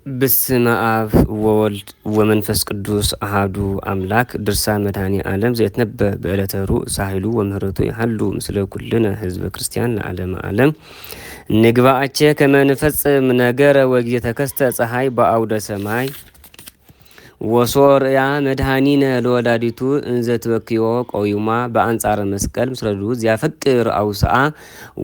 በስመ አብ ወወልድ ወመንፈስ ቅዱስ አሃዱ አምላክ። ድርሳን መድኃኔ ዓለም ዘየትነበብ በዕለተ ሩዕ ሳህሉ ወምህረቱ ይሃሉ ምስለ ኩልነ ህዝበ ክርስቲያን ለዓለመ ዓለም። ንግባአቸ ከመ ንፈጽም ነገረ ወጊዜ ተከስተ ፀሐይ በአውደ ሰማይ ወሶርያ መድኃኒነ ለወላዲቱ እንዘ ትበክዮ ቆዩማ በአንጻረ መስቀል ምስረዱ ዚያፈቅር አውስአ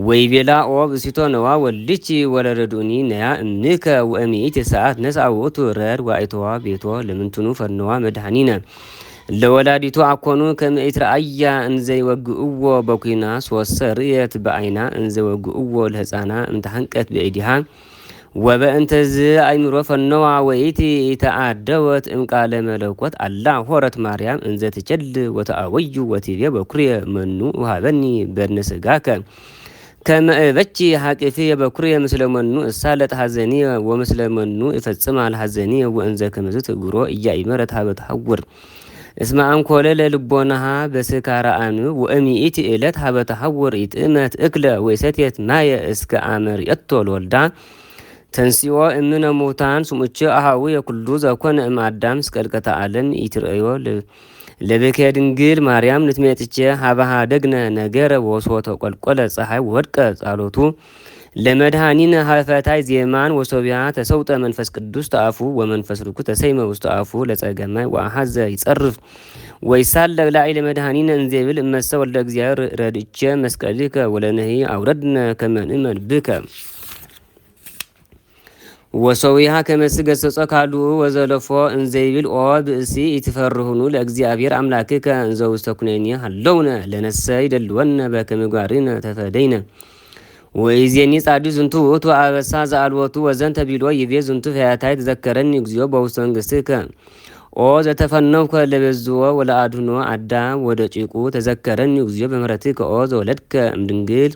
ወይቤላ ኦብ ሲቶ ነዋ ወልድቺ ወለረዱኒ ነያ እምከ ወእሚት ሰዓት ነስአ ውእቱ ረድ ዋይተዋ ቤቶ ለምንትኑ ፈነዋ መድኃኒነ ለወላዲቱ አኮኑ ከመኢት ረአያ እንዘ ይወግእዎ በኩና ሶሰ ርእየት በአይና እንዘ ይወግእዎ ለህፃና እምተሐንቀት በእዲሃ ወበእንተዝ አይምሮ ፈነዋ ወይቲ ተአደወት እምቃለ መለኮት አላ ሆረት ማርያም እንዘ ትጨል ወተአወዩ ወቲቤ በኩርየ መኑ ውሃበኒ በድነ ስጋከ ከመእበቺ ሀቂፊ በኩርየ ምስለ መኑ እሳለጥ ሐዘኒ ወምስለ መኑ ይፈጽማ አልሐዘኒ ወእንዘ ከመዝ ትግሮ እያይመረት ሀበ ተሐውር እስመ አንኮለ ለልቦናሃ በስካራአን ወእሚኢት ዕለት ሀበ ተሐውር ይጥእመት እክለ ወይሰትየት ማየ እስከ አመር የቶል ወልዳ ተንሲኦ እምነ ሙታን ስሙቼ አሃዊ የኩሉ ዘኮነ እም አዳም ስቀልቀተ ዓለም ይትርእዮ ለበከ ድንግል ማርያም ንትሜጥቼ ሀባሃ ደግነ ነገረ ወሶ ተቆልቆለ ፀሐይ ወድቀ ጻሎቱ ለመድኃኒነ ሀፈታይ ዜማን ወሶቢያ ተሰውጠ መንፈስ ቅዱስ ተአፉ ወመንፈስ ርኩ ተሰይመ ውስተ አፉ ለጸገማይ ወአሐዘ ይጸርፍ ወይሳለ ላዕለ መድኃኒነ እንዘብል እመሰ ወልደ እግዚአብሔር ረድቼ መስቀልከ ወለነሂ አውረድነ ከመ ንእመን ብከ ወሰዊሃ ከመስገሰጸ ካሉ ወዘለፎ እንዘይብል ኦ ብእሲ ይትፈርሁኑ ለእግዚአብሔር አምላክከ እንዘ ውስተ ኩነኔ ሃለውነ ለነሰ ይደልወነ በከመ ምግባርነ ተፈደይነ ወይዜኒ ጻዲ ዝንቱ ውእቱ አበሳ ዘአልወቱ ወዘንተ ቢሎ ይቤ ዝንቱ ፈያታይ ተዘከረኒ እግዚኦ በውስተ መንግሥትከ ኦ ዘተፈነውከ ለበዝዎ ወለአድኅኖ አዳም ወደ ጭቁ ተዘከረኒ እግዚኦ በምህረትከ ኦ ዘወለድከ እምድንግል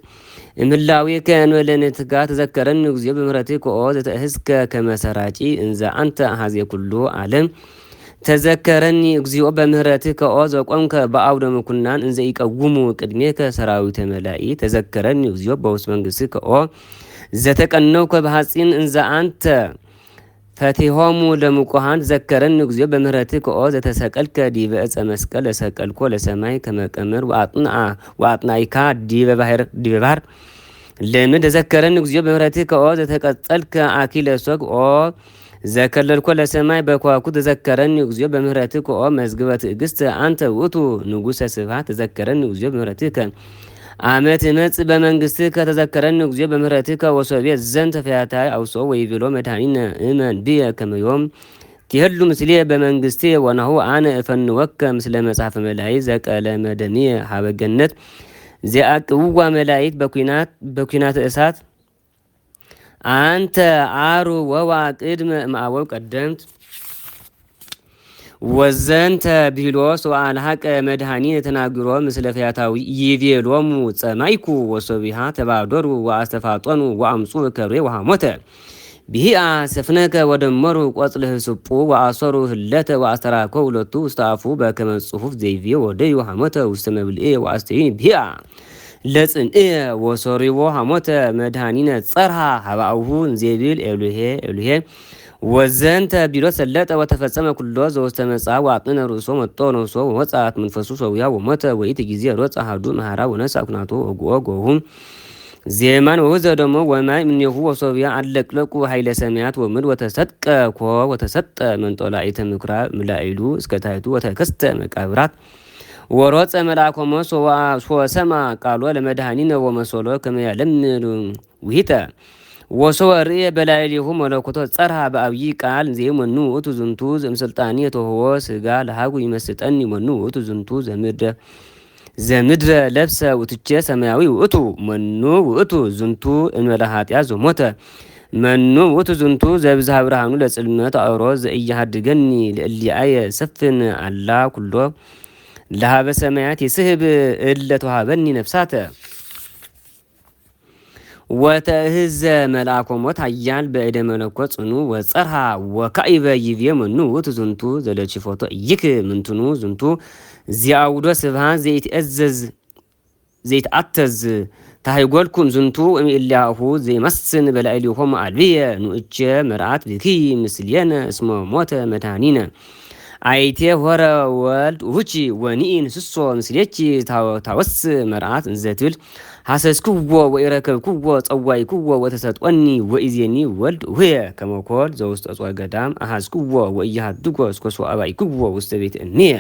እምላዊከ እንበለንትካ ተዘከረኒ እግዚኦ በምህረትከ ኦ ዘተእህዝከ ከመሰራጪ እንዘ አንተ አሐዜ ኩሉ ዓለም ተዘከረኒ እግዚኦ በምህረትከ ኦ ዘቆምከ በአውደ ምኩናን እንዘ ይቀውሙ ቅድሜከ ሰራዊተ መላኢ ተዘከረኒ እግዚኦ በውስተ መንግሥትከ ኦ ዘተቀነውከ በሐጺን እንዘ አንተ ፈቲሆሙ ለሙቁሃን ተዘከረኒ እግዚኦ በምህረትከ ኦ ዘተሰቀልከ ዲበ ዕፀ መስቀል ለሰቀልኮ ለሰማይ ከመቀመር ወአጥናኢካ ዲበ ባሕር ለምን ተዘከረኒ እግዚኦ በምህረትከ ኦ ዘተቀጸልከ አኪለ ሶግ ኦ ዘከለልኮ ለሰማይ በኳኩ ተዘከረኒ እግዚኦ በምህረትከ ኦ መዝግበ ትዕግስት አንተ ውእቱ ንጉሠ ስብሐት ተዘከረኒ እግዚኦ በምህረትከ አመት መጽ በመንግሥትከ ተዘከረኒ እግዚኦ በምህረትከ ወሶቤት ዘንተ ፈያታይ አውሶ ወይቤሎ መድኃኒነ እመን ብየ ከመዮም ትሄሉ ምስሌ በመንግሥቴ ወናሁ አነ እፈንወከ ምስለ መጽሐፈ መላእክት ዘቀለ መደምየ ሀበ ገነት ዘአቅውዋ መላእክት በኩናት እሳት አንተ አሩ ወዋ ቅድመ እምአበው ቀደምት ወዘንተ ቢሎ ሰአልሐቀ መድኃኒነ ተናግሮ ምስለ ፈያታዊ ይቤሎሙ ጸማይኩ ወሶቢሃ ተባዶሩ ወአስተፋጦኑ ወአምጹ ከብሬ ወሐሞተ ብሂአ ሰፍነከ ወደመሩ ቆጽልህ ስጡ ወአሰሩ ህለተ ወአስተራኮ ሁለቱ ውስተ አፉ በከመ ጽሑፍ ዘይቤ ወደዩ ሐሞተ ውስተ መብልኤ ወአስተይኒ ብሂአ ለጽንእ ወሶሪቦ ሐሞተ መድኃኒነ ጸርሃ ሀባአሁ እንዘይብል ኤሉሄ ኤሉሄ ወዘንተ ቢሎ ሰለጠ ወተፈጸመ ኩሎ ዘውስተ መጽአ ወአጥነ ርእሶ መጦ ነፍሶ ወወጻት መንፈሱ ሰውያ ወሞተ ወይት ጊዜ ሮጽ አሐዱ መሃራ ወነሳ ኩናቶ ወጉኦ ጎሁም ዜማን ወወዘ ደሞ ወማይ እምኔሁ ወሶብያ አለቅለቁ ኃይለ ሰማያት ወምድ ወተሰጥቀ ኮ ወተሰጠ መንጦላኢተ ምኵራብ ምላኢሉ እስከ ታሕቱ ወተከስተ መቃብራት ወሮጸ መልአኮ ወሰማ ቃሎ ለመድኃኒነ ወመሰሎ ከመ ያለምል ውሂተ ወሰወ ርእየ በላዕሌሁ መለኮቶ ጸርሃ በአብይ ቃል ዘመኑ ውእቱ ዝንቱ ዘእምስልጣኒ የተወህቦ ሥጋ ለሃጉ ይመስጠኒ መኑ ውእቱ ዝንቱ ዘምድረ ለብሰ ውእቱቼ ሰማያዊ ውእቱ መኑ ውእቱ ዝንቱ እንበለ ኃጢአት ዘሞተ መኑ ውእቱ ዝንቱ ዘብዝሃ ብርሃኑ ለጽልመት አእሮ ዘኢያሃድገኒ ለእሊአየ ሰፍን አላ ኩሎ ለሃበ ሰማያት ይስህብ እለ ተዋሃበኒ ነፍሳተ ወተእህዘ መልአኮ ሞት ኃያል በእደ መለኮት ጽኑ ወጸርሃ ወካኢበ ይቤ መኑ ውእቱ ዝንቱ ዘለችፎቶ ይክ ምንትኑ ዝንቱ ዚአውዶ ስብሃት ዘይትአዘዝ ዘይትአተዝ ታይጎልኩም ዝንቱ እምኢልያሁ ዘይመስን በላዕሌሆሙ አልብየ ንኡቸ መርዓት ብኪ ምስልየነ እስመ ሞተ መድኃኒነ አይቴ ሆረ ወልድ ውቺ ወኒኢን ስሶ ምስሌቺ ታወስ መርዓት እንዘትብል ሐሰስክዎ ወኢረከብክዎ ጸዋይክዎ ወተሰጥወኒ ወኢዜኒ ወልድ ውህየ ከመኮል ዘውስተ እጽዋተ ገዳም አሐዝክዎ ወኢያሃድጎ እስከ አባይክዎ ውስተ ቤተ እምየ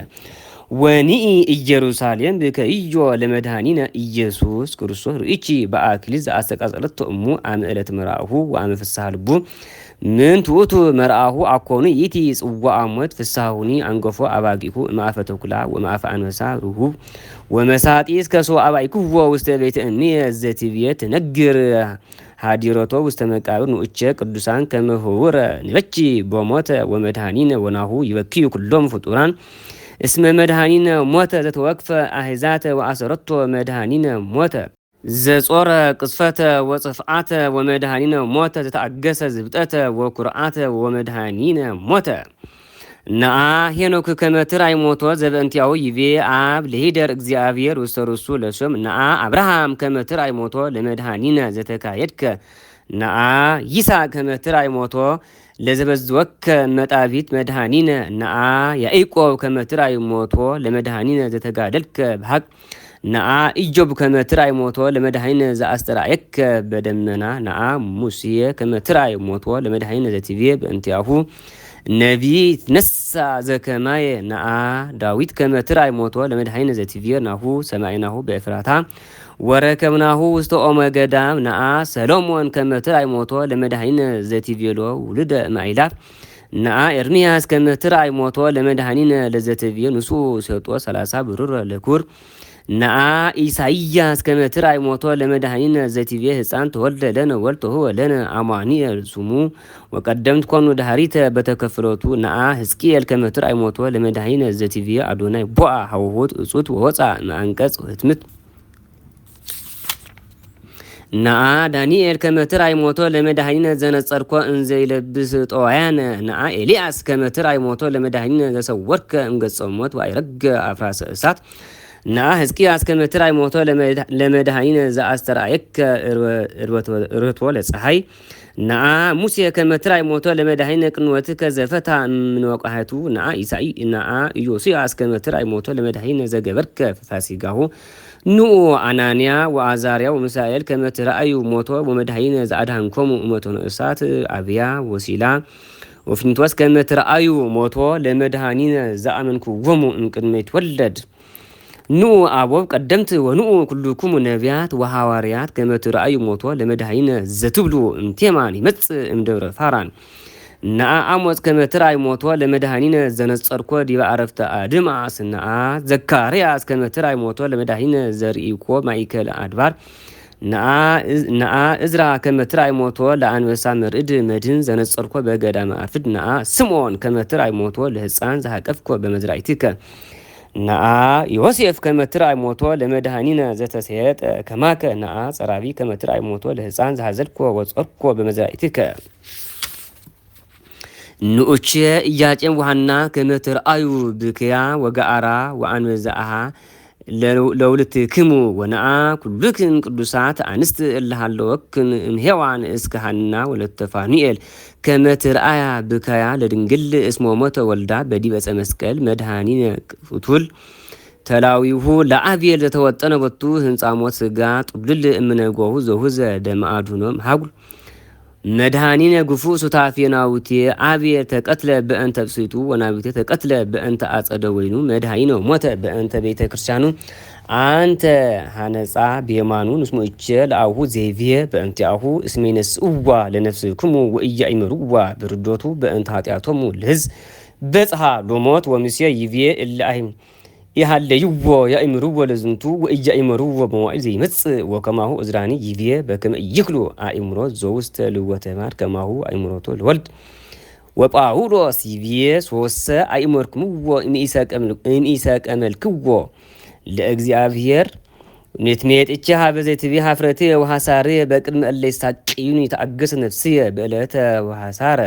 ወኒኢ ኢየሩሳሌም ብከይዮ ለመድኃኒነ ኢየሱስ ክርስቶስ ርእቺ በአክሊል ዘአስተቃጸለቶ እሙ አመ ዕለተ መርዓሁ ወአመ ፍስሐ ልቡ ምን ትውቱ መርዓሁ አኮኑ ይእቲ ጽዋዐ ሞት ፍስሐሁኒ አንገፎ አባጊሁ እምአፈ ተኩላ ወእምአፈ አንበሳ ርሁብ ወመሳጢስ ከሶ አባይክዎ ውስተ ቤተ እምየ ዘትብየ ትነግር ሃዲረቶ ውስተ መቃብር ንኡቸ ቅዱሳን ከመ ህቡረ ንበቺ በሞተ ወመድኃኒነ ወናሁ ይበክዩ ኩሎም ፍጡራን እስመ መድኃኒነ ሞተ ዘተወክፈ አሕዛተ ወአሰረቶ መድኃኒነ ሞተ ዘጾረ ቅስፈተ ወጽፍዓተ ወመድኃኒነ ሞተ ዘተአገሰ ዝብጠተ ወኩርዓተ ወመድኃኒነ ሞተ ነአ ሄኖክ ከመ ትራይ ሞቶ ዘበእንቲአሁ ይቤ አብ ለሂደር እግዚአብሔር ውስተ ርእሱ ለሶም ነአ አብርሃም ከመ ትራይ ሞቶ ለመድኃኒነ ዘተካየድከ ነአ ይስሐቅ ከመ ትራይ ሞቶ ለዘበዝወከ መጣቢት መድኃኒነ ነአ ያዕቆብ ከመ ትራይ ሞቶ ለመድኃኒነ ዘተጋደልከ በሐቅ ነአ ኢዮብ ከመ ትራይ ሞቶ ለመድኃኒነ ዘአስተርአየከ በደመና ነአ ሙሴ ከመ ትራይ ሞቶ ለመድኃኒነ ዘትቤ በእንቲአሁ ነቢይ ትነሳ ዘከማየ ነአ ዳዊት ከመ ትራይ ሞቶ ለመድኃኒነ ዘትቤ ናሁ ሰማይናሁ በኤፍራታ ወረከብናሁ ውስተ ኦመ ገዳም ነአ ሰሎሞን ከመ ትራይ ሞቶ ለመድኃኒነ ዘትቤሎ ውልደ ማይላፍ ነአ ኤርምያስ ከመ ትራይ ሞቶ ለመድኃኒነ ለዘትቤ ንሱ ሰጦ 30 ብሩር ለኩር ነአ ኢሳይያስ ከመ ትራይ ሞቶ ለመድኃኒነ ዘትቤ ሕፃን ተወልደ ለነ ወልድ ተውህበ ለነ አማኑኤል ስሙ ወቀደምት ኮኑ ዳህሪተ በተከፍሎቱ ነአ ሕዝቅኤል ከመ ትራይ ሞቶ ለመድኃኒነ ዘትቤ አዶናይ ቦአ ሀውሁት እጹት ወወፃ ማንቀጽ ህትምት ነአ ዳንኤል ከመ ትራይ ሞቶ ለመድኃኒነ ዘነጸርኮ እንዘ ይለብስ ጦዋያነ ነአ ኤልያስ ከመ ትራይ ሞቶ ለመድኃኒነ ዘሰወርከ እምገጸ ሞት ወአይረገ አፍራሰ እሳት ነአ ሕዝቅያስ ከመ ትራይ ሞቶ ለመድኃኒነ ዘአስተርአየከ ርህቶ ለፀሐይ ነአ ሙሴ ከመ ትራይ ሞቶ ለመድኃኒነ ቅንወትከ ዘፈታ እምንወቃህቱ ነአ ኢዮስያስ ከመ ትራይ ሞቶ ለመድኃኒነ ዘገበርከ ፋሲጋሁ ንኡ አናንያ ወአዛርያ ወሚሳኤል ከመ ትራእዩ ሞቶ ወመድኃኒነ ዘአድኃንኮሙ እመቶነ እሳት አብያ ወሲላ ወፊንቶስ ከመ ትራእዩ ሞቶ ለመድኃኒነ ዘአመንኩዎሙ እምቅድመ ይትወለድ ንኡ አቦብ ቀደምት ወንኡ ኩልኩሙ ነቢያት ወሐዋርያት ከመ ትራእዩ ሞቶ ለመድኃኒነ ዘትብሉ እምቴማን ይመጽእ እምደብረ ፋራን ነአ አሞጽ ከመ ትራይ ሞቶ ለመድኃኒነ ዘነጸርኮ ዲበ አረፍተ አድማስ ነአ ዘካርያስ ከመ ትራይ ሞቶ ለመድኃኒነ ዘርኢኮ ማእከለ አድባር ነአ እዝራ ከመ ትራይ ሞቶ ለአንበሳ መርዕድ መድህን ዘነጸርኮ በገዳመ አርፍድ ነአ ስምዖን ከመ ትራይ ሞቶ ለሕፃን ዘሃቀፍኮ በመዝራእትከ ነአ ዮሴፍ ከመ ትራይ ሞቶ ለመድኃኒነ ዘተሰየጠ ከማከ ነአ ጸራቢ ከመ ትራይ ሞቶ ለሕፃን ዘሃዘልኮ ወጾርኮ በመዝራእትከ ንኡቸ ኢያቄም ወሐና ከመ ትርአዩ ብክያ ወገአራ ወአንበዛአሃ ለውልትክሙ ወነአ ኩልክን ቅዱሳት አንስት እልሃለወክን እምሄዋን እስከ ሐና ወለተ ፋኑኤል ከመ ትርአያ ብከያ ለድንግል እስመ ሞተ ወልዳ በዲበ ዕፀ መስቀል መድኃኒነ ፍቱል ተላዊሁ ለአብየል ዘተወጠነ ቦቱ ህንፃ ሞት ስጋ ጡልል እምነጎሁ ዘሁዘ ደማአዱኖም ሀጉል መድኃኒነ ግፉ ሱታፌ ናውቴ አብየ ተቀትለ በእንተ ብስይቱ ወናዊቴ ተቀትለ በእንተ አጸደ ወይኑ መድኃኒነ ሞተ በእንተ ቤተ ክርስቲያኑ አንተ ሐነጻ ቤማኑ ንስሞ እቸ ለአሁ ዘይብየ በእንቲአሁ እስሜነስእዋ ለነፍስክሙ ወኢያእመሩዋ ብርዶቱ በእንተ ኃጢአቶሙ ለሕዝብ በጽሐ ሎሞት ወምስየ ይብየ እልአይም ይሃለይዎ ያእምሩዎ ለዝንቱ ወኢያእመሩዎ በመዋዕል ዘይመጽእ ወከማሁ እዝራኒ ይብየ በከመ ኢይክሉ አእምሮ ዘውስተ ልወተ ማድ ከማሁ አእምሮቶ ለወልድ ወጳውሎስ ይብየ ሶሰ አእመርክምዎ እምኢሰቀመልክዎ ለእግዚአብሔር ንትሜጥቼ ሀበ ዘይትቤ ኀፍረቴ ወሐሳሬ በቅድመ እለ ይሳቅዩኒ ተአገሰ ነፍስየ በዕለተ ወሐሳረ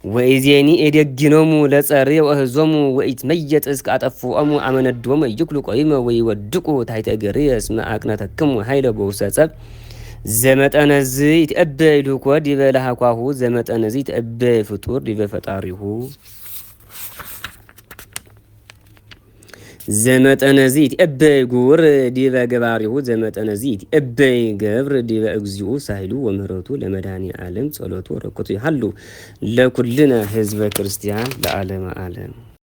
ወኢዜኒ ኤደግኖሙ ለጸሪ ወህዞሙ ወኢትመየጥ እስከ አጠፉኦሙ አመነዶሙ ይክሉ ቆይመ ወይወድቁ ታሕተ እገሪ እስመ አቅነተክሙ ኃይለ በውሰጸብ ዘመጠነዝ ይትእበይ ልኮ ዲበ ለሃኳሁ ዘመጠነዝ ይትእበይ ፍጡር ዲበ ፈጣሪሁ ዘመጠነዝ ይትእበይ ጉር ዲበ ገባሪሁ ዘመጠነዝ ይትእበይ ገብር ዲበ እግዚኡ ሳይሉ ወምህረቱ ለመድኃኒ ዓለም ጸሎቱ ረከቱ ይሃሉ ለኩልነ ህዝበ ክርስቲያን ለዓለመ ዓለም